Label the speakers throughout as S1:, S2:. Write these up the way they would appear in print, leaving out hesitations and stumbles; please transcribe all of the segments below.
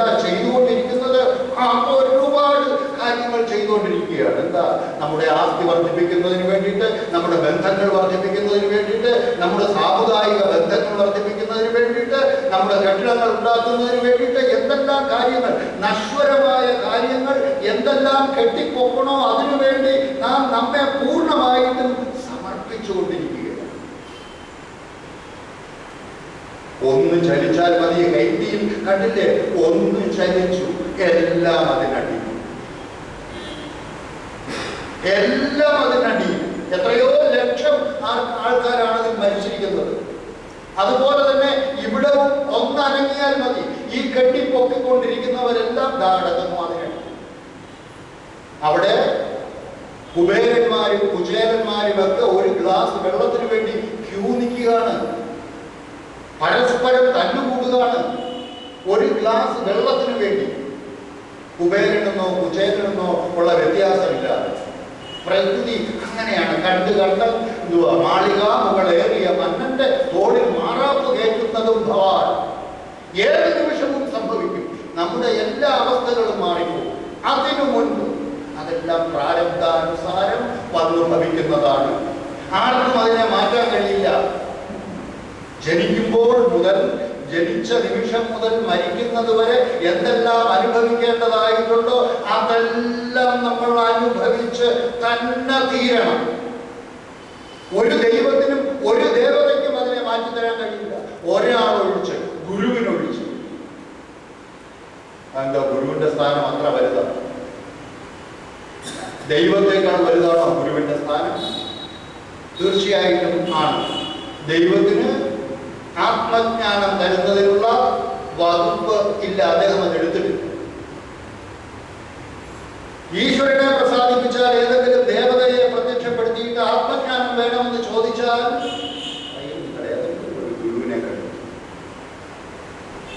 S1: എന്താ ചെയ്തുകൊണ്ടിരിക്കുന്നത്? ഒരുപാട് കാര്യങ്ങൾ ചെയ്തുകൊണ്ടിരിക്കുകയാണ്. എന്താ? നമ്മുടെ ആസ്തി വർദ്ധിപ്പിക്കുന്നതിന് വേണ്ടിയിട്ട്, നമ്മുടെ ബന്ധങ്ങൾ വർദ്ധിപ്പിക്കുന്നതിന് വേണ്ടിയിട്ട്, നമ്മുടെ സാമുദായിക ബന്ധങ്ങൾ വർദ്ധിപ്പിക്കുന്നതിന് വേണ്ടിയിട്ട്, നമ്മുടെ കെട്ടിടങ്ങൾ ഉണ്ടാക്കുന്നതിന് വേണ്ടിയിട്ട് എന്തെല്ലാം കാര്യങ്ങൾ, നശ്വരമായ കാര്യങ്ങൾ എന്തെല്ലാം കെട്ടിപ്പൊക്കണോ അതിനുവേണ്ടി നാം നമ്മെ പൂർണ്ണമായിട്ടും സമർപ്പിച്ചുകൊണ്ടിരിക്കുകയാണ്. ഒന്ന് ചലിച്ചാൽ മതി. ഹൈന്ദിയിൽ കണ്ടില്ലേ? ഒന്ന് ചലിച്ചു, എല്ലാം അതിനടിയും, എല്ലാം അതിനടിയും. എത്രയോ ലക്ഷം ആൾക്കാരാണ് അതിൽ മരിച്ചിരിക്കുന്നത്. അതുപോലെ തന്നെ ഇവിടവും ഒന്നനങ്ങിയാൽ മതി, ഈ കെട്ടിപ്പൊക്കിക്കൊണ്ടിരിക്കുന്നവരെല്ലാം ധാടകമോ അതിനടി. അവിടെ കുബേരന്മാരും കുചേലന്മാരും ഒക്കെ ഒരു ഗ്ലാസ് വെള്ളത്തിന് വേണ്ടി ക്യൂ നിൽക്കുകയാണ്, പരസ്പരം തല്ലുകൂടുകയാണ് ഒരു ഗ്ലാസ് വെള്ളത്തിന് വേണ്ടി. കുബേരനെന്നോ കുചേലനെന്നോ ഉള്ള വ്യത്യാസമില്ല. പ്രകൃതി അങ്ങനെയാണ്. കണ്ട് മാളിക മുകളേറിയ മന്നന്റെ തോളിൽ മാറാപ്പ് കയറ്റുന്നതും ഭവാൻ. ഏത് നിമിഷവും സംഭവിക്കും. നമ്മുടെ എല്ലാ അവസ്ഥകളും മാറിപ്പോകും. അതിനു മുൻപ് അതെല്ലാം പ്രാരബ്ധാനുസാരം വന്നു ഭവിക്കുന്നതാണ്. ആർക്കും അതിനെ മാറ്റാൻ കഴിയില്ല. ജനിക്കുമ്പോൾ മുതൽ, ജനിച്ച നിമിഷം മുതൽ മരിക്കുന്നത് വരെ എന്തെല്ലാം അനുഭവിക്കേണ്ടതായിട്ടുണ്ടോ അതെല്ലാം നമ്മൾ അനുഭവിച്ച് തന്നെ തീരണം. ഒരു ദൈവത്തിനും ഒരു ദേവതയ്ക്കും അതിനെ മാറ്റിത്തരാൻ കഴിയില്ല. ഒരാളൊഴിച്ച്, ഗുരുവിനൊഴിച്ച്. എന്താ? ഗുരുവിന്റെ സ്ഥാനം അത്ര വലുതാണ്? ദൈവത്തെക്കാൾ വലുതാണോ ഗുരുവിന്റെ സ്ഥാനം? തീർച്ചയായിട്ടും ആണ്. ദൈവത്തിന് ആത്മജ്ഞാനം തരുന്നതിനുള്ള വകുപ്പ് ഇല്ല, അദ്ദേഹം അത് എടുത്തിട്ടില്ല. ഈശ്വരനെ പ്രസാദിപ്പിച്ചാൽ, ഏതെങ്കിലും ദേവതയെ പ്രത്യക്ഷപ്പെടുത്തിയിട്ട് ആത്മജ്ഞാനം വേണമെന്ന് ചോദിച്ചാൽ, നിങ്ങൾ ഏതെങ്കിലും ഒരു ഗുരുവിനെ കണ്ടു,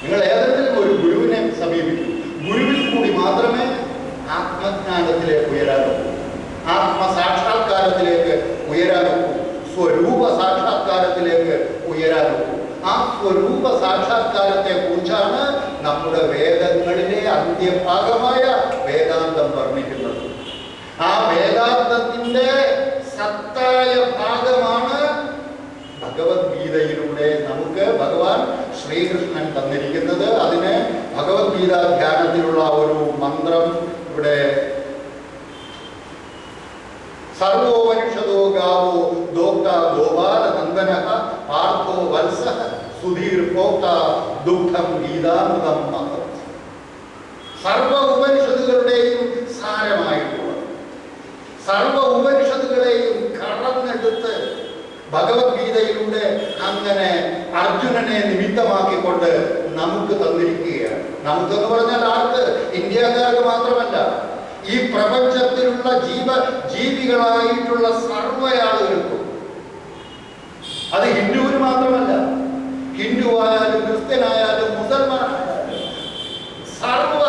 S1: നിങ്ങൾ ഏതെങ്കിലും ഒരു ഗുരുവിനെ സമീപിക്കും. ഗുരുവിൽ കൂടി മാത്രമേ ആത്മജ്ഞാനത്തിലേക്ക് ഉയരാനൊക്കൂ, ആത്മസാക്ഷാത്കാരത്തിലേക്ക് ഉയരാനൊക്കൂ, സ്വരൂപ സാക്ഷാത്കാരത്തിലേക്ക് ഉയരാനൊക്കൂ. ആ സ്വരൂപ സാക്ഷാത്കാരത്തെ കുറിച്ചാണ് നമ്മുടെ വേദങ്ങളിലെ അന്ത്യഭാഗമായ വേദാന്തം വർണ്ണിക്കുന്നത്. ആ വേദാന്തത്തിന്റെ സത്തായ ഭാഗമാണ് ഭഗവത്ഗീതയിലൂടെ നമുക്ക് ഭഗവാൻ ശ്രീകൃഷ്ണൻ തന്നിരിക്കുന്നത്. അതിന് ഭഗവത്ഗീത ധ്യാനത്തിലുള്ള ഒരു മന്ത്രം ഇവിടെ: സർവോപനിഷദോ ഗാവോ ദോക്ത ഗോപാല നന്ദനഃ പാർത്ഥോ വത്സഃ സുധീർ പ്രോക്ത ദുഃഖം ഗീതാമൃതം മഹത്. സർവ ഉപനിഷത്തുകളുടെയും സാരമായിട്ടുള്ള, സർവ ഉപനിഷത്തുകളെയും കടന്നെടുത്ത് ഭഗവത്ഗീതയിലൂടെ അങ്ങനെ അർജുനനെ നിമിത്തമാക്കിക്കൊണ്ട് നമുക്ക് തന്നിരിക്കുകയാണ്. നമുക്കെന്ന് പറഞ്ഞാൽ ആർക്ക്? ഇന്ത്യക്കാർക്ക് മാത്രമല്ല, ഈ പ്രപഞ്ചത്തിലുള്ള ജീവികളായിട്ടുള്ള സർവ്വയാളുകൾക്കും. അത് ഹിന്ദുവിന് മാത്രമല്ല, ഹിന്ദുവായാലും ക്രിസ്ത്യനായാലും മുസൽമാനായാലും സർവ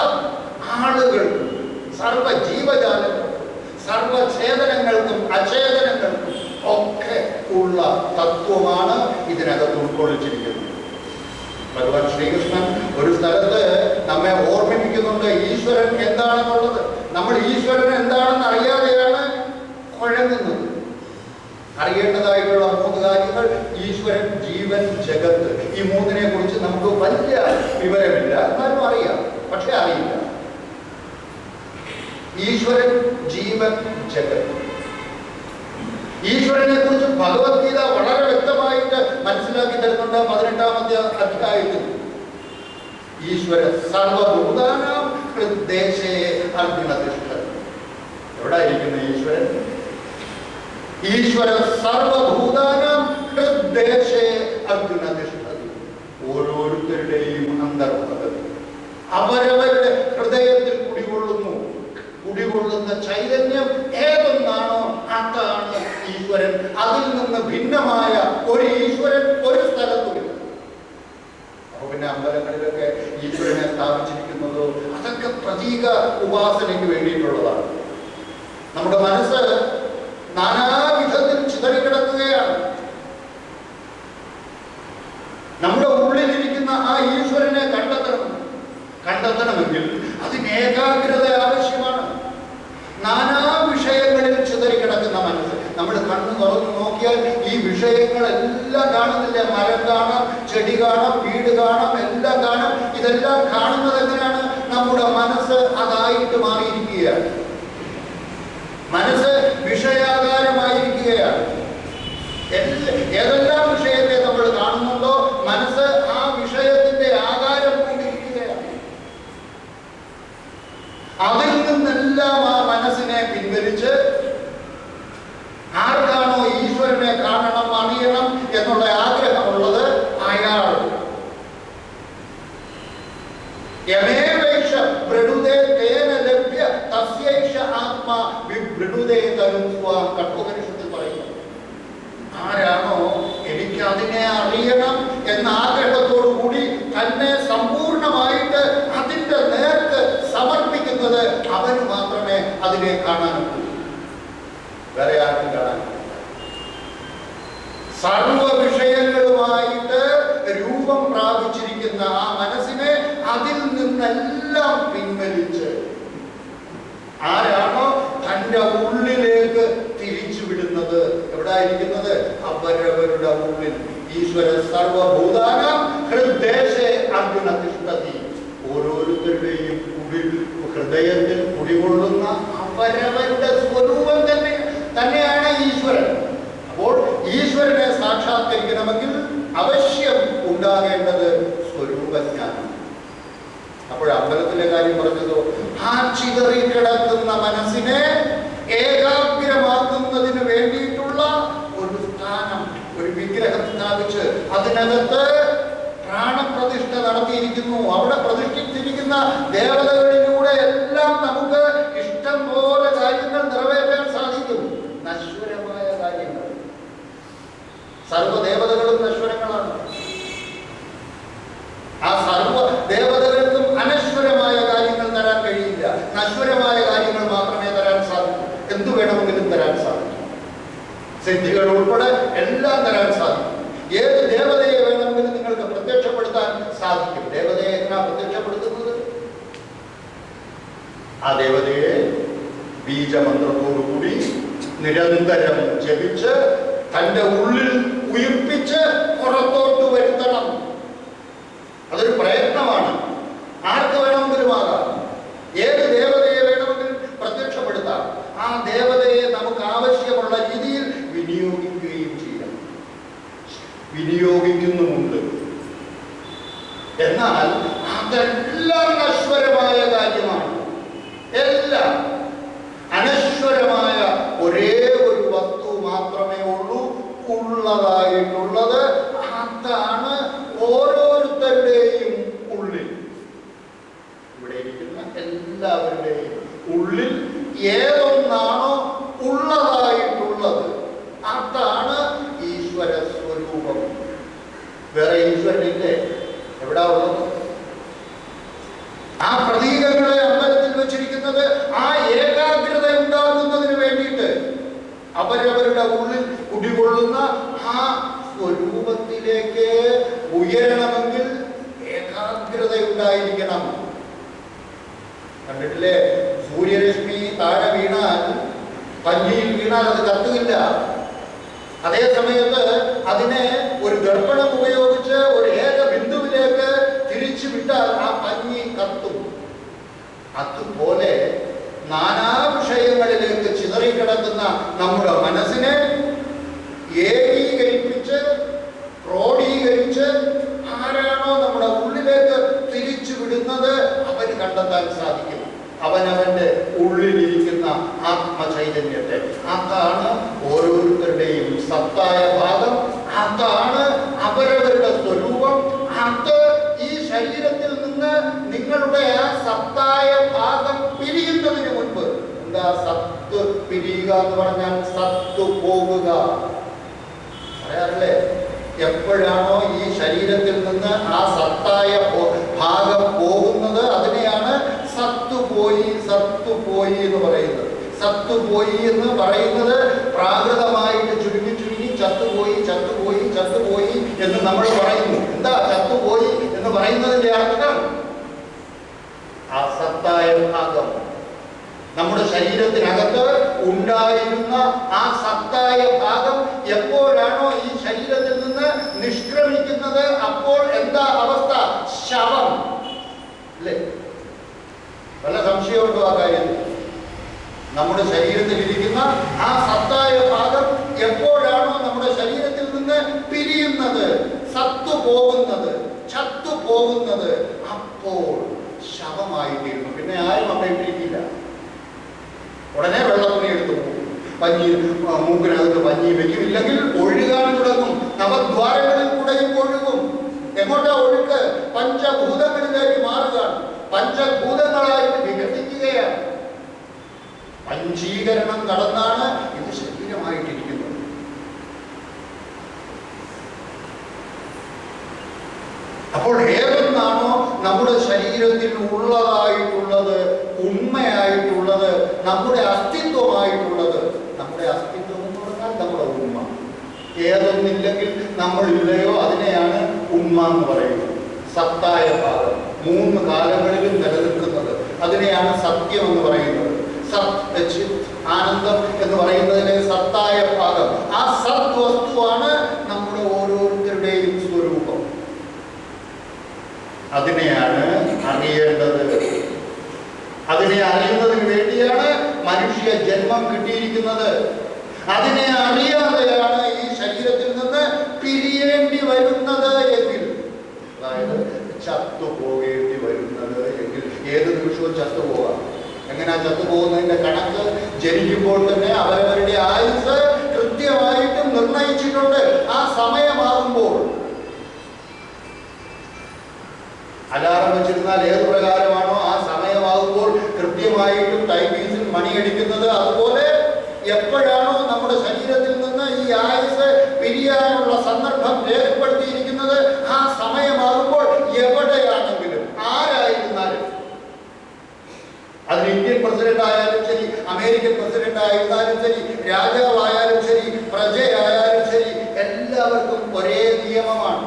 S1: ആളുകൾക്കും, സർവ ജീവജാലങ്ങൾക്കും, സർവചേതനങ്ങൾക്കും അചേതനങ്ങൾക്കും ഒക്കെ ഉള്ള തത്വമാണ് ഇതിനകത്ത് ഉൾക്കൊള്ളിച്ചിരിക്കുന്നത്. ഭഗവാൻ ശ്രീകൃഷ്ണൻ ഒരു സ്ഥലത്ത് നമ്മെ ഓർമ്മിപ്പിക്കുന്നുണ്ട് ഈശ്വരൻ എന്താണെന്നുള്ളത്. നമ്മൾ ഈശ്വരൻ എന്താണെന്ന് അറിയാതെയാണ് കുഴങ്ങുന്നത്. അറിയേണ്ടതായിട്ടുള്ള 3 കാര്യങ്ങൾ: ഈശ്വരൻ, ജീവൻ, ജഗത്ത്. ഈ 3നെ കുറിച്ച് നമുക്ക് വലിയ വിവരമില്ല, എന്നാലും അറിയാം, പക്ഷെ അറിയില്ല. ഈശ്വരൻ, ജീവൻ, ജഗത്ത്. ഈശ്വരനെ കുറിച്ച് ഭഗവത്ഗീത വളരെ വ്യക്തമായിട്ട് മനസ്സിലാക്കി തരുന്നുണ്ട്. 18ാമത്തെ അധ്യായത്തിൽ ഈശ്വര സർവഭൂതാനാം ഹൃദ്ദേശേ അർജുന തിഷ്ഠതി. എവിടെയിരിക്കുന്ന ഈശ്വരൻ? ഈശ്വര സർവഭൂതാനാം ഹൃദ്ദേശേ അർജുന തിഷ്ഠതി. ഓരോരുത്തരുടെയും അന്തർഭഗതി അവരവരുടെ ഹൃദയത്തിൽ കുടികൊള്ളുന്ന ചൈതന്യം ഏതൊന്നാണോ അതാണ് ഈശ്വരൻ. അതിൽ നിന്ന് ഭിന്നമായ ഒരു ഈശ്വരൻ ഒരു സ്ഥലത്തുമില്ല. അപ്പൊ പിന്നെ അമ്പലങ്ങളിലൊക്കെ ഈശ്വരനെ സ്ഥാപിച്ചിരിക്കുന്നതോ അതൊക്കെ പ്രതീക ഉപാസനയ്ക്ക് വേണ്ടിയിട്ടുള്ളതാണ്. നമ്മുടെ മനസ്സ് നാനാവിധത്തിൽ ചിതറിക്കിടക്കുകയാണ്. നമ്മുടെ ഉള്ളിലിരിക്കുന്ന ആ ഈശ്വരനെ കണ്ടെത്തണം. കണ്ടെത്തണമെങ്കിൽ അതിന് ഏകാഗ്രത ആവശ്യമാണ്. നാനാ വിഷയങ്ങളിൽ ചിതറിക്കിടക്കുന്ന മനസ്സ്. നമ്മൾ കണ്ണു തുറന്നു നോക്കിയാൽ ഈ വിഷയങ്ങളെല്ലാം കാണുന്നില്ല. മരം കാണാം, ചെടി കാണാം, വീട് കാണാം, എല്ലാം കാണാം. ഇതെല്ലാം കാണുന്നത് എങ്ങനെയാണ്? നമ്മുടെ മനസ്സ് അതായിട്ട് മാറിയിരിക്കുകയാണ്. മനസ്സ് വിഷയാകാരമായിരിക്കുകയാണ്. ഏതെല്ലാം വിഷയത്തെ നമ്മൾ കാണുന്നുണ്ടോ മനസ്സ് ആ വിഷയത്തിന്റെ ആകാരം കൊണ്ടിരിക്കുകയാണ്. അതിൽ നിന്നെല്ലാം ആ മനസ്സിനെ പിൻവലിച്ച് ആർക്കാണോ ഈശ്വരനെ കാണണം, അറിയണം എന്നുള്ള ആഗ്രഹമുള്ളത് അയാൾ കഠോപനിഷത്തിൽ പറയുന്നു. ആരാണോ എനിക്ക് അതിനെ അറിയണം എന്ന ആഗ്രഹത്തോടു കൂടി തന്നെ സമ്പൂർണമായിട്ട് അതിന്റെ നേർക്ക് സമർപ്പിക്കുന്നത് അവന് മാത്രമേ അതിനെ കാണാനുള്ളൂ. വേറെ ആർക്കും കാണാൻ. സർവ വിഷയങ്ങളുമായിട്ട് രൂപം പ്രാപിച്ചിരിക്കുന്ന ആ മനസ്സിനെ അതിൽ നിന്നെല്ലാം പിൻവലിച്ച് ആരാണോ തന്റെ ഉള്ളിലേക്ക് തിരിച്ചുവിടുന്നത്, എവിടായിരിക്കുന്നത്? അവരവരുടെ ഉള്ളിൽ. ഈശ്വര സർവഭൂതാനാം ഹൃദ്ദേശേ അർജുന തിഷ്ഠതി. ഓരോരുത്തരുടെയും ഹൃദയത്തിൽ കുടികൊള്ളുന്ന അവരവരുടെ സ്വരൂപം തന്നെയാണ് ഈശ്വരൻ. അപ്പോൾ ഈശ്വരനെ സാക്ഷാത്കരിക്കണമെങ്കിൽ അവശ്യം ഉണ്ടാകേണ്ടത് സ്വരൂപജ്ഞാനം. അപ്പോൾ അമ്പലത്തിലെ കാര്യം പറഞ്ഞതോ, ആ ചിതറിക്കിടക്കുന്ന മനസ്സിനെ ഏകാഗ്രമാക്കുന്നതിന് വേണ്ടിയിട്ടുള്ള ഒരു സ്ഥാനം, ഒരു വിഗ്രഹം സ്ഥാപിച്ച് അതിനകത്ത് പ്രാണപ്രതിഷ്ഠ നടത്തിയിരിക്കുന്നു. അവിടെ പ്രതിഷ്ഠിച്ചിരിക്കുന്ന ദേവതകളിലൂടെ എല്ലാം നമുക്ക് ഇഷ്ടം പോലെ കാര്യങ്ങൾ നിറവേറ്റാൻ സാധിക്കും. നശ്വരമായ കാര്യങ്ങൾ. സർവ്വദേവതകളും നശ്വരങ്ങളാണ്. ആ സർവ്വ ദേവതകൾക്കും അനശ്വരമായ കാര്യങ്ങൾ തരാൻ കഴിയില്ല. നശ്വരമായ കാര്യങ്ങൾ മാത്രമേ തരാൻ സാധിക്കൂ. എന്തു വേണമെങ്കിലും തരാൻ സാധിക്കും. സിദ്ധികൾ ഉൾപ്പെടെ എല്ലാം തരാൻ സാധിക്കും. ഏത് ദേവതയെ വേണമെങ്കിലും നിങ്ങൾക്ക് പ്രത്യക്ഷപ്പെടുത്താൻ സാധിക്കും. ദേവതയെ എങ്ങനെയാ പ്രത്യക്ഷപ്പെടുത്തുന്നത്? ആ ദേവതയെ ബീജമന്ത്രത്തോടുകൂടി നിരന്തരം ജപിച്ച് തന്റെ ഉള്ളിൽ ഉയിർപ്പിച്ച് പുറത്തോട്ട് വരുത്തണം. അതൊരു പ്രയത്നമാണ്. ആർക്ക് വേണമെങ്കിലും ആകാം. ഏത് ദേവതയെ വേണമെങ്കിലും പ്രത്യക്ഷപ്പെടുത്താം. ആ ദേവതയെ നമുക്ക് ആവശ്യമുള്ള രീതിയിൽ വിനിയോഗിക്കുകയും ചെയ്യാം. വിനിയോഗിക്കുന്നുമുണ്ട്. എന്നാൽ അതെല്ലാം നശ്വരമായ കാര്യമാണ്. എല്ലാം അനശ്വരമായ ഒരേ ഒരു വസ്തു മാത്രമേ ഉള്ളൂ ഉള്ളതായിട്ടുള്ളത്. അതാണ് ഓരോരുത്തരുടെയും ഉള്ളിൽ. ഇവിടെ ഇരിക്കുന്ന എല്ലാവരുടെയും ഉള്ളിൽ ഏതൊന്നാണോ ഉള്ളതായിട്ടുള്ളത് അതാണ് ഈശ്വര സ്വരൂപം. വേറെ ഈശ്വരനില്ലേ? എവിടാ ഉള്ളത്? ആ പ്രതീകങ്ങളെ അമ്പലത്തിൽ വെച്ചിരിക്കുന്നത് ആ ഏകാഗ്രത ഉണ്ടാകുന്നതിന് വേണ്ടിയിട്ട് അവരവരുടെ ഉള്ളിൽ കുടികൊള്ളുന്ന ആ സ്വരൂപത്തിലേക്ക് ഉയരണമെങ്കിൽ ഏകാഗ്രത ഉണ്ടായിരിക്കണം. കണ്ടിട്ടില്ലേ? സൂര്യരശ്മി താഴെ വീണാൽ, പഞ്ഞിയിൽ വീണാൽ അത് കത്തുകില്ല. അതേ സമയത്ത് അതിനെ ഒരു ദർപ്പണം ഉപയോഗിച്ച് ഒരു ഏക ബിന്ദുവിലേക്ക് തിരിച്ചു വിട്ടാൽ ആ പഞ്ഞി കത്തും. അതുപോലെ നാനാ വിഷയങ്ങളിലേക്ക് ചിതറിക്കിടക്കുന്ന നമ്മുടെ മനസ്സിനെ ഏകീകരിപ്പിച്ച് ക്രോഡീകരിച്ച് ആരാണോ നമ്മുടെ ഉള്ളിലേക്ക് തിരിച്ചു വിടുന്നത് അവന് കണ്ടെത്താൻ സാധിക്കും. അവനവന്റെ ഉള്ളിലിരിക്കുന്ന ആത്മചൈതന്യത്തെ. അതാണ് ഓരോരുത്തരുടെയും സത്തായ ഭാഗം. അതാണ് അവരവരുടെ സ്വരൂപം. അത് ഈ ശരീരത്തിൽ നിന്ന് നിങ്ങളുടെ ആ സത്തായ ഭാഗം പിരിയുന്നതിന് മുൻപ്, എന്താ സത്ത് പിരിയുക എന്ന് പറഞ്ഞാൽ? സത്ത് പോകുക പറയാറില്ലേ? എപ്പോഴാണോ ഈ ശരീരത്തിൽ നിന്ന് ആ സത്തായ ഭാഗം പോകുന്നത് അതിനെയാണ് സത്തുപോയി സത്തുപോയി എന്ന് പറയുന്നത്. സത്തുപോയി എന്ന് പറയുന്നത് പ്രാകൃതമായിട്ട് ചുരുങ്ങി ചുരുങ്ങി ചത്തുപോയി ചത്തുപോയി ചത്തുപോയി എന്ന് നമ്മൾ പറയുന്നു. എന്താ ചത്തുപോയി എന്ന് പറയുന്നതിന്റെ അർത്ഥം? ആ സത്തായ ഭാഗം, നമ്മുടെ ശരീരത്തിനകത്ത് ഉണ്ടായിരുന്ന ആ സത്തായ ഭാഗം എപ്പോഴാണോ ഈ ശരീരത്തിൽ നിന്ന് നിഷ്ക്രമിക്കുന്നത്, അപ്പോൾ എന്താ അവസ്ഥ? ശവം അല്ലേ? വല്ല സംശയമുണ്ടോ ആ കാര്യത്തിൽ? നമ്മുടെ ശരീരത്തിൽ ഇരിക്കുന്ന ആ സത്തായ ഭാഗം എപ്പോഴാണോ നമ്മുടെ ശരീരത്തിൽ നിന്ന് പിരിയുന്നത്, ചത്തു പോകുന്നത്, അപ്പോൾ ശവമായിത്തീരുന്നു. പിന്നെ ആരും അവിടെ ഇട്ടിരിക്കില്ല. ഉടനെ വെള്ളത്തുണി എടുത്തു പോകും, പഞ്ഞി മൂക്കിനകത്ത് പഞ്ഞി വെക്കും, ഇല്ലെങ്കിൽ ഒഴുകാൻ തുടങ്ങും. നവദ്വാരങ്ങളിൽ കൂടെയും ഒഴുകും. എങ്ങോട്ടാ ഒഴുക്ക്? പഞ്ചഭൂതങ്ങളിലേക്ക് മാറുകയാണ്. പഞ്ചഭൂതങ്ങളായിട്ട് വികസിക്കുകയാണ്. പഞ്ചീകരണം നടന്നാണ് ഇത് ശരീരമായിട്ടിരിക്കുന്നത്. അപ്പോൾ ഏതൊന്നാണോ നമ്മുടെ ശരീരത്തിൽ ഉള്ളതായിട്ടുള്ളത്, ഉണ്മയായിട്ടുള്ളത്, നമ്മുടെ അസ്തിത്വമായിട്ടുള്ളത്, നമ്മുടെ അസ്തിത്വം എന്ന് പറഞ്ഞാൽ നമ്മുടെ ഉണ്മ. ഏതൊന്നില്ലെങ്കിൽ നമ്മളില്ലയോ അതിനെയാണ് ഉണ്മ എന്ന് പറയുന്നത്. സത്തായ ഭാഗം 3 കാലങ്ങളിലും നിലനിൽക്കുന്നത്, അതിനെയാണ് സത്യം എന്ന് പറയുന്നത്. സത്, ചിത്, ആനന്ദം എന്ന് പറയുന്നതിലെ സത്തായ ഭാഗം, ആ സത് വസ്തുവാണ് നമ്മുടെ ഓരോരുത്തരുടെയും സ്വരൂപം. അതിനെയാണ് അറിയേണ്ടത്. അതിനെ അറിയുന്നതിന് വേണ്ടിയാണ് മനുഷ്യ ജന്മം കിട്ടിയിരിക്കുന്നത്. അതിനെ അറിയാതെയാണ് ഈ ശരീരത്തിൽ നിന്ന് പിരിയേണ്ടി വരുന്നത് എങ്കിൽ, അതായത് ചത്തുപോകേണ്ടി വരുന്നത് എങ്കിൽ, ഏത് നിമിഷവും ചത്തുപോകാം. എങ്ങനെയാ ചത്തുപോകുന്നതിന്റെ കണക്ക്? ജനിക്കുമ്പോൾ തന്നെ അവരവരുടെ ആയുസ് കൃത്യമായിട്ടും നിർണയിച്ചിട്ടുണ്ട്. ആ സമയമാകുമ്പോൾ അലാറം വെച്ചിരുന്നാൽ ഏത് പ്രകാരമാണോ ആ സമയമാകുമ്പോൾ കൃത്യമായിട്ടും ടൈംപീസിൽ മണിയടിക്കുന്നത്, അതുപോലെ എപ്പോഴാണോ നമ്മുടെ ശരീരത്തിൽ നിന്ന് ഈ ആയുസ് പിരിയാനുള്ള സന്ദർഭം രേഖപ്പെടുത്തിയിരിക്കുന്നത്, ആ സമയമാകുമ്പോൾ എവിടെയാണെങ്കിലും ആരായിരുന്നാലും, അതിന് ഇന്ത്യൻ പ്രസിഡന്റ് ആയാലും ശരി, അമേരിക്കൻ പ്രസിഡന്റ് ആയിരുന്നാലും ശരി, രാജാവായാലും ശരി, പ്രജയായാലും ശരി, എല്ലാവർക്കും ഒരേ നിയമമാണ്.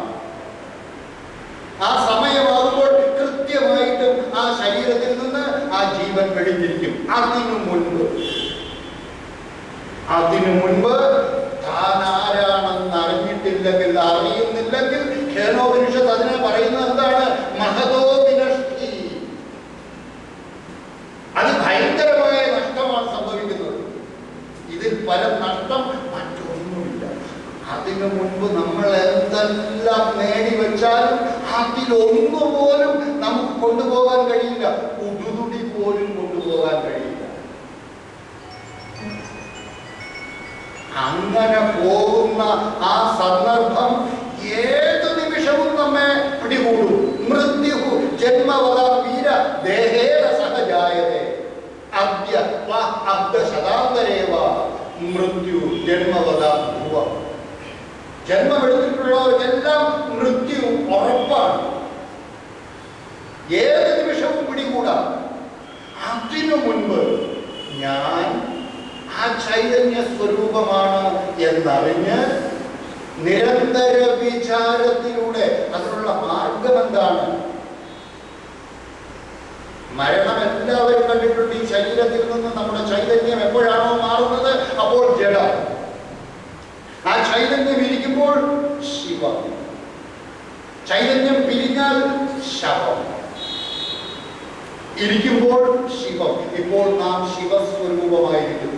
S1: ആ സമയമാകുമ്പോൾ കൃത്യമായിട്ടും ആ ശരീരത്തിൽ നിന്ന് ആ ജീവൻ വെടിഞ്ഞിരിക്കും. അതിനു മുൻപ് താൻ ആരാണെന്ന് അറിഞ്ഞിട്ടില്ലെങ്കിൽ, അറിയുന്നില്ലെങ്കിൽ, ഖേനോപനിഷത്ത് അതിനെ പറയുന്നത് എന്താണ്? മഹതോ വിനഷ്ടി. അത് ഭയങ്കരമായ നഷ്ടമാണ് സംഭവിക്കുന്നത്. ഇതിൽ പരം നഷ്ടം മറ്റൊന്നുമില്ല. അതിനു മുൻപ് നമ്മൾ എന്തെല്ലാം നേടിവെച്ചാലും അതിലൊന്നുപോലും നമുക്ക് കൊണ്ടുപോകാൻ കഴിയില്ല. ഉടുതുടി പോലും കൊണ്ടുപോകാൻ കഴിയില്ല. അങ്ങനെ പോകുന്ന ആ സന്ദർഭം ഏത് നിമിഷവും നമ്മെ പിടികൂടും. മൃത്യു ജന്മവത വീര ദേഹേന സഹജായതേ അദ്യ അബ്ദശതാന്തരേവ മൃത്യു ജന്മവത ഭുവ. ജന്മമെടുത്തിട്ടുള്ളവർക്കെല്ലാം മൃത്യു ഉറപ്പാണ്. ഏത് നിമിഷവും പിടികൂടാം. അതിനു മുൻപ് ഞാൻ ആ ചൈതന്യ സ്വരൂപമാണ് എന്നറിഞ്ഞ് നിരന്തര വിചാരത്തിലൂടെ, അതിനുള്ള മാർഗം എന്താണ്? മരണം എല്ലാവരും കണ്ടിട്ടുണ്ട്. ഈ ശരീരത്തിൽ നിന്ന് നമ്മുടെ ചൈതന്യം എപ്പോഴാണോ മാറുന്നത് അപ്പോൾ ജഡം. ആ ചൈതന്യം ഇരിക്കുമ്പോൾ ശിവം, ചൈതന്യം പിരിഞ്ഞാൽ ശവം. ഇരിക്കുമ്പോൾ ശിവം. ഇപ്പോൾ നാം ശിവസ്വരൂപമായിരിക്കുന്നു.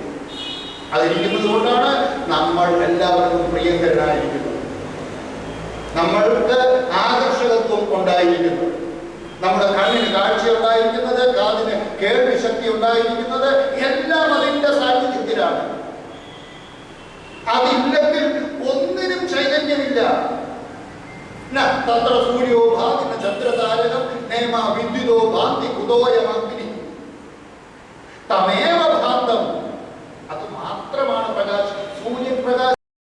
S1: അതിരിക്കുന്നത് കൊണ്ടാണ് നമ്മൾ എല്ലാവർക്കും പ്രിയങ്കരനായിരിക്കുന്നത്. നമ്മൾക്ക് ആകർഷകത്വം ഉണ്ടായിരിക്കുന്നത്, നമ്മുടെ കണ്ണിന് കാഴ്ച ഉണ്ടായിരിക്കുന്നത്, കാതിന് കേൾവി ശക്തി ഉണ്ടായിരിക്കുന്നത്, എല്ലാം അതിന്റെ സാന്നിധ്യത്തിലാണ്. അതില്ലെങ്കിൽ ഒന്നിനും ചൈതന്യമില്ല. തത്ര സൂര്യോ ഭാതി ചന്ദ്രതാരകം നേമ വിദ്യുതോ ഭാന്തി കുതോയമഗ്നി